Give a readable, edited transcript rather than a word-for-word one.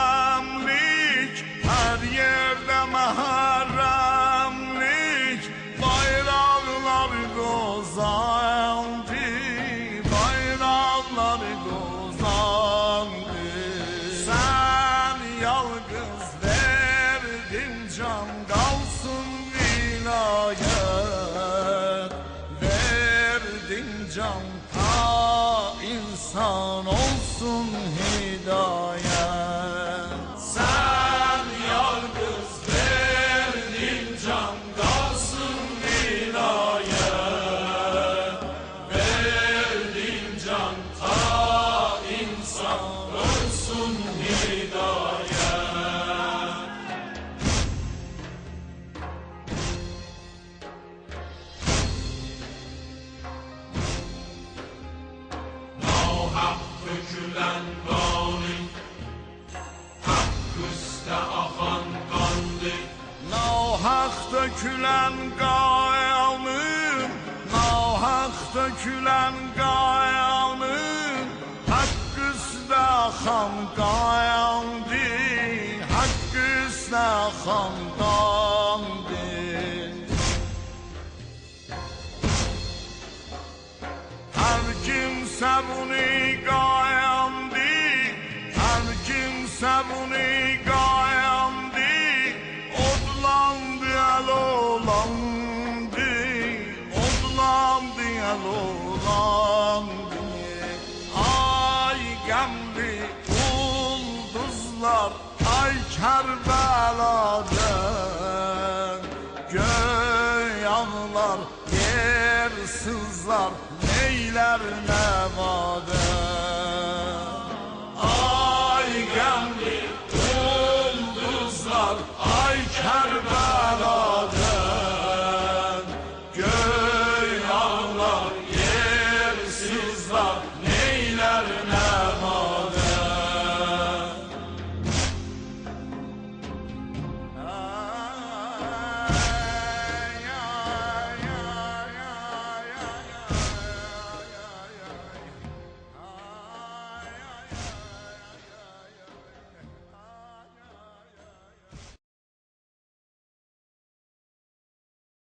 maharemlik, her yerde maharemlik. Bayraklar gozandı, bayraklar gozandı. Sen yalnız verdin can, kalsın vilayet. Verdin can ta insan olsun hidayet. Sen yalnız verdin can, kalsın vilayet. Verdin can ta insan olsun hidayet. Hak dökülen kanı, hak üste akan kandı. Nahak dökülen gayanın, nahak dökülen gayanın, hak üstə axan qayandı, hak üstə axan qandı. Her kimse bunu qayandı, her kimse bunu qayandı. Odlandı el olandı, odlandı el olandı. Ay qəmli ulduzlar, ay Kərbeladan. Göy anlar, yer sızlar, neyler nevadan. Ay qəmli ulduzlar, ay Kərbeladan.